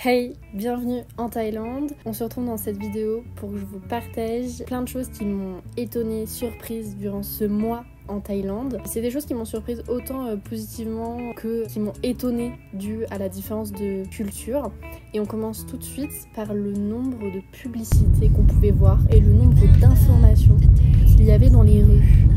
Hey, bienvenue en Thaïlande. On se retrouve dans cette vidéo pour que je vous partage plein de choses qui m'ont étonnée, surprise durant ce mois en Thaïlande. C'est des choses qui m'ont surprise autant positivement que qui m'ont étonnée dû à la différence de culture. Et on commence tout de suite par le nombre de publicités qu'on pouvait voir et le nombre d'informations qu'il y avait dans les rues.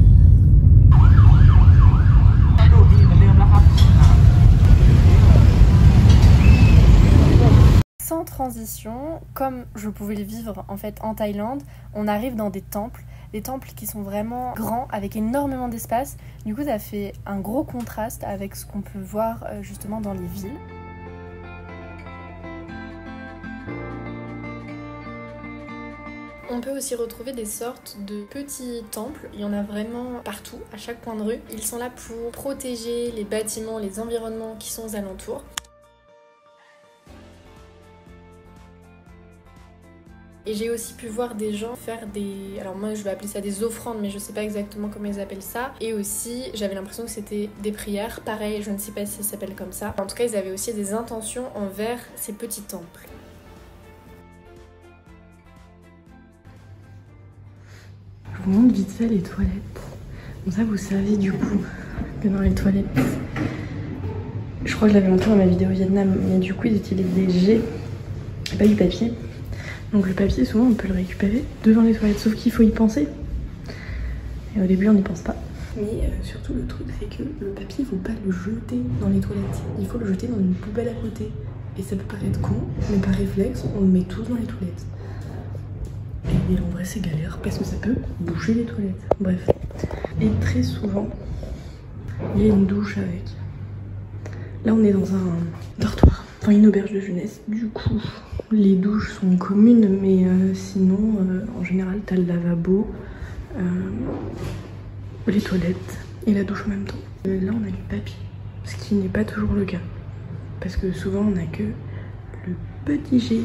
Sans transition, comme je pouvais le vivre en fait en Thaïlande, on arrive dans des temples qui sont vraiment grands avec énormément d'espace. Du coup, ça fait un gros contraste avec ce qu'on peut voir justement dans les villes. On peut aussi retrouver des sortes de petits temples, il y en a vraiment partout, à chaque coin de rue. Ils sont là pour protéger les bâtiments, les environnements qui sont aux alentours. Et j'ai aussi pu voir des gens faire des... Alors moi je vais appeler ça des offrandes, mais je sais pas exactement comment ils appellent ça. Et aussi j'avais l'impression que c'était des prières. Pareil, je ne sais pas si ça s'appelle comme ça. En tout cas ils avaient aussi des intentions envers ces petits temples. Je vous montre vite fait les toilettes. Comme ça vous savez du coup que dans les toilettes... Je crois que je l'avais montré dans ma vidéo Vietnam, mais du coup ils utilisent des jets et pas du papier. Donc le papier, souvent on peut le récupérer devant les toilettes, sauf qu'il faut y penser. Et au début on n'y pense pas. Mais surtout le truc c'est que le papier, il faut pas le jeter dans les toilettes. Il faut le jeter dans une poubelle à côté. Et ça peut paraître con, mais par réflexe, on le met tous dans les toilettes. Et en vrai c'est galère parce que ça peut boucher les toilettes. Bref. Et très souvent, il y a une douche avec. Là on est dans un dortoir, enfin une auberge de jeunesse. Du coup, les douches sont communes, mais sinon, en général, t'as le lavabo, les toilettes et la douche en même temps. Là, on a du papier, ce qui n'est pas toujours le cas. Parce que souvent, on n'a que le petit jet.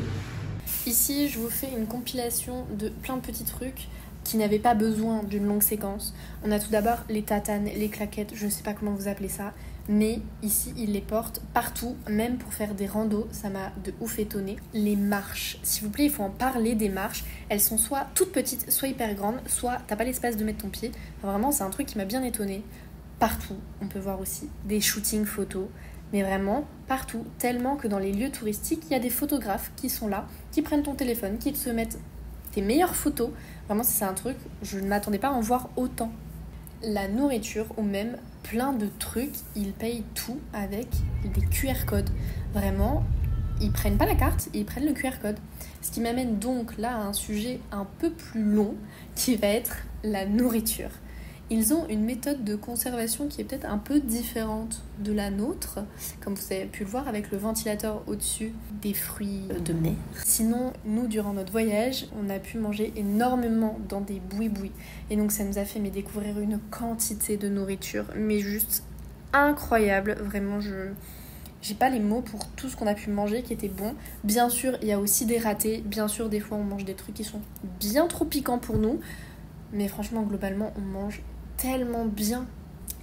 Ici, je vous fais une compilation de plein de petits trucs qui n'avaient pas besoin d'une longue séquence. On a tout d'abord les tatanes, les claquettes, je ne sais pas comment vous appelez ça. Mais ici, ils les portent partout, même pour faire des randos, ça m'a de ouf étonné. Les marches, s'il vous plaît, il faut en parler des marches. Elles sont soit toutes petites, soit hyper grandes, soit t'as pas l'espace de mettre ton pied. Enfin, vraiment, c'est un truc qui m'a bien étonné. Partout, on peut voir aussi des shootings photos, mais vraiment partout. Tellement que dans les lieux touristiques, il y a des photographes qui sont là, qui prennent ton téléphone, qui te mettent tes meilleures photos. Vraiment, c'est un truc, je ne m'attendais pas à en voir autant. La nourriture ou même plein de trucs, ils payent tout avec des QR codes. Vraiment, ils prennent pas la carte, ils prennent le QR code. Ce qui m'amène donc là à un sujet un peu plus long qui va être la nourriture. Ils ont une méthode de conservation qui est peut-être un peu différente de la nôtre, comme vous avez pu le voir avec le ventilateur au-dessus des fruits de mer. Sinon, nous, durant notre voyage, on a pu manger énormément dans des boui-boui. Et donc ça nous a fait découvrir une quantité de nourriture, mais juste incroyable. Vraiment, j'ai pas les mots pour tout ce qu'on a pu manger qui était bon. Bien sûr, il y a aussi des ratés. Bien sûr, des fois, on mange des trucs qui sont bien trop piquants pour nous. Mais franchement, globalement, on mange tellement bien.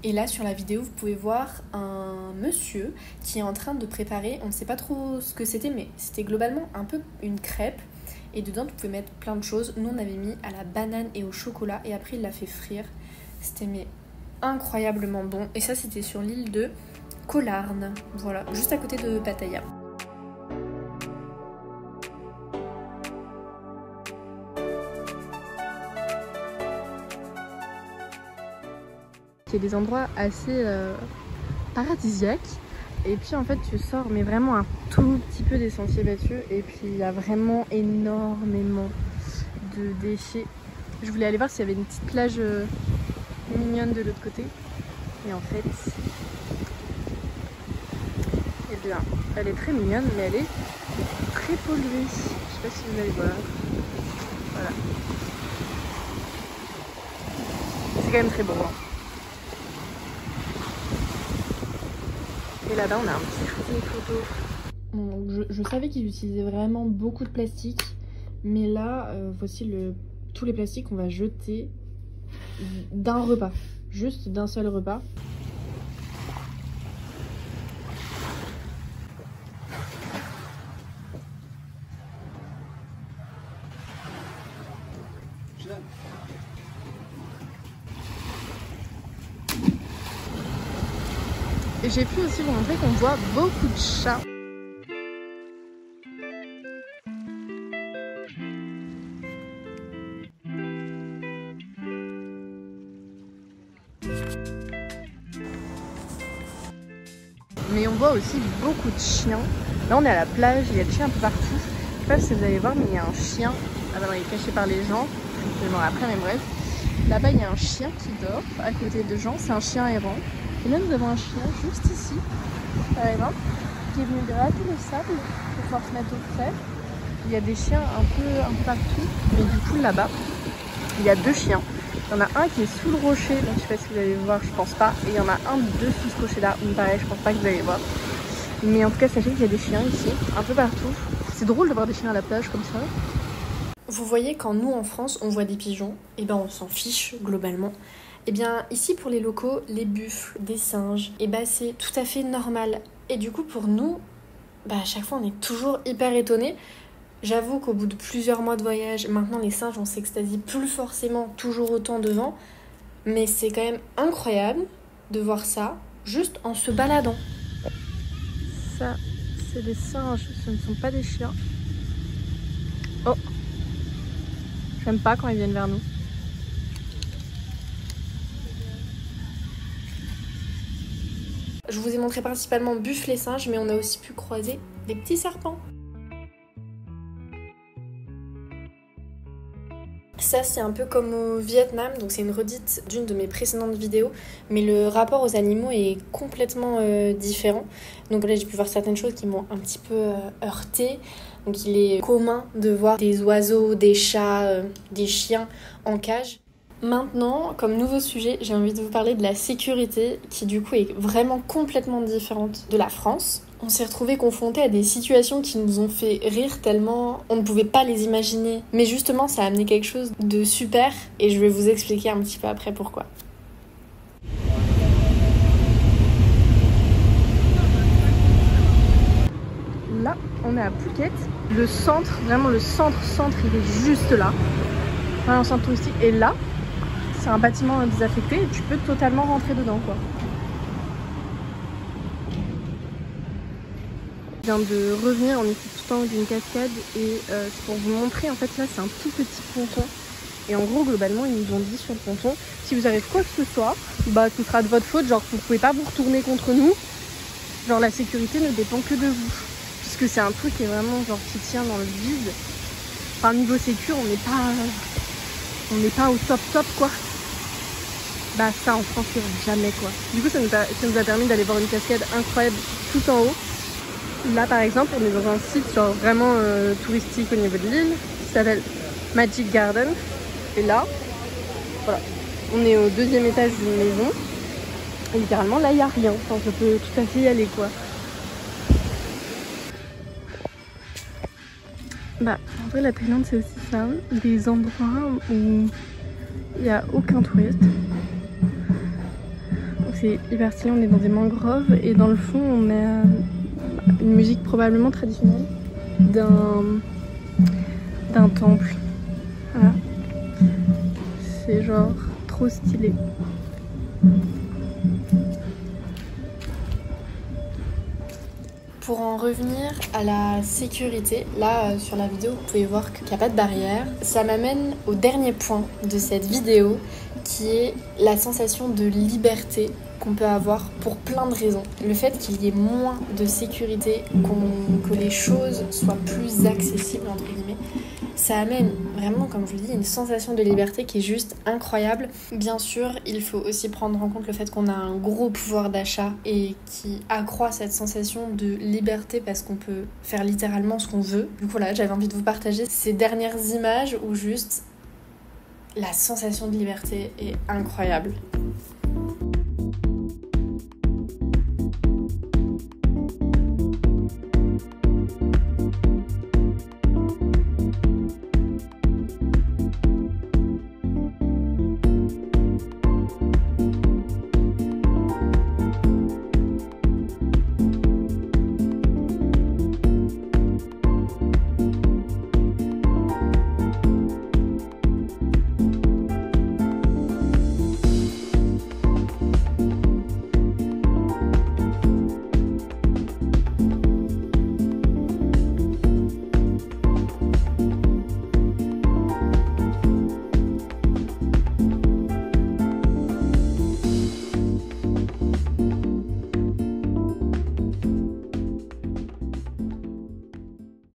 Et là sur la vidéo vous pouvez voir un monsieur qui est en train de préparer, on ne sait pas trop ce que c'était, mais c'était globalement un peu une crêpe et dedans tu pouvais mettre plein de choses. Nous on avait mis à la banane et au chocolat et après il l'a fait frire. C'était incroyablement bon et ça c'était sur l'île de Koh Larn, voilà, juste à côté de Pattaya. C'est des endroits assez paradisiaques et puis en fait tu sors mais vraiment un tout petit peu des sentiers battus et puis il y a vraiment énormément de déchets. Je voulais aller voir s'il y avait une petite plage mignonne de l'autre côté et en fait eh bien, elle est très mignonne mais elle est très polluée. Je sais pas si vous allez voir. Voilà. C'est quand même très beau. Hein. Et là-bas, on a un petit shooting photo. Bon, je savais qu'ils utilisaient vraiment beaucoup de plastique. Mais là, voici tous les plastiques qu'on va jeter d'un repas. Juste d'un seul repas. Et j'ai pu aussi vous montrer qu'on voit beaucoup de chats. Mais on voit aussi beaucoup de chiens. Là on est à la plage, il y a des chiens un peu partout. Je sais pas si vous allez voir, mais il y a un chien. Ah bah non, il est caché par les gens. Je vais voir après, mais bref. Là-bas il y a un chien qui dort à côté de gens. C'est un chien errant. Et là nous avons un chien juste ici, par exemple, qui est venu gratter le sable pour pouvoir se mettre au frais. Il y a des chiens un peu partout. Mais du coup là-bas, il y a deux chiens. Il y en a un qui est sous le rocher, donc je sais pas si vous allez le voir, je pense pas. Et il y en a un dessous ce rocher là, où pareil, je pense pas que vous allez voir. Mais en tout cas, sachez qu'il y a des chiens ici, un peu partout. C'est drôle de voir des chiens à la plage comme ça. Vous voyez, quand nous en France on voit des pigeons, et ben on s'en fiche globalement. Et bien ici pour les locaux, les buffles, des singes, et ben c'est tout à fait normal. Et du coup pour nous, à chaque fois on est toujours hyper étonnés. J'avoue qu'au bout de plusieurs mois de voyage, maintenant les singes on s'extasie plus forcément toujours autant devant. Mais c'est quand même incroyable de voir ça juste en se baladant. Ça, c'est des singes, ce ne sont pas des chiens. Oh, j'aime pas quand ils viennent vers nous. Je vous ai montré principalement buffles et singes, mais on a aussi pu croiser des petits serpents. Ça c'est un peu comme au Vietnam, donc c'est une redite d'une de mes précédentes vidéos, mais le rapport aux animaux est complètement différent. Donc là j'ai pu voir certaines choses qui m'ont un petit peu heurtée. Donc il est commun de voir des oiseaux, des chats, des chiens en cage. Maintenant, comme nouveau sujet, j'ai envie de vous parler de la sécurité qui du coup est vraiment complètement différente de la France. On s'est retrouvés confrontés à des situations qui nous ont fait rire tellement on ne pouvait pas les imaginer. Mais justement, ça a amené quelque chose de super et je vais vous expliquer un petit peu après pourquoi. Là, on est à Phuket. Le centre, vraiment le centre, il est juste là. Enfin, un centre touristique. Et là, c'est un bâtiment désaffecté et tu peux totalement rentrer dedans, quoi. Je viens de revenir, on était tout en haut d'une cascade et c'est pour vous montrer, en fait là c'est un tout petit ponton et en gros globalement ils nous ont dit sur le ponton, si vous avez quoi que ce soit, ce sera de votre faute, genre vous pouvez pas vous retourner contre nous, genre la sécurité ne dépend que de vous, puisque c'est un truc qui est vraiment genre qui tient dans le vide, enfin niveau sécu on n'est pas au top quoi. Ça en France jamais quoi. Du coup ça nous a permis d'aller voir une cascade incroyable tout en haut. Là par exemple on est dans un site genre vraiment touristique au niveau de l'île qui s'appelle Magic Garden et là voilà on est au 2e étage d'une maison et littéralement là il n'y a rien, enfin je peux tout à fait y aller quoi. En vrai la Thaïlande c'est aussi ça, des endroits où il n'y a aucun touriste. Donc c'est hyper stylé, on est dans des mangroves et dans le fond on a une musique probablement traditionnelle d'un temple. Voilà. C'est genre trop stylé. Pour en revenir à la sécurité, là sur la vidéo vous pouvez voir qu'il n'y a pas de barrière. Ça m'amène au dernier point de cette vidéo qui est la sensation de liberté qu'on peut avoir pour plein de raisons. Le fait qu'il y ait moins de sécurité, que les choses soient plus accessibles entre guillemets, ça amène vraiment, comme je vous dis, une sensation de liberté qui est juste incroyable. Bien sûr, il faut aussi prendre en compte le fait qu'on a un gros pouvoir d'achat et qui accroît cette sensation de liberté parce qu'on peut faire littéralement ce qu'on veut. Du coup là, j'avais envie de vous partager ces dernières images où juste la sensation de liberté est incroyable.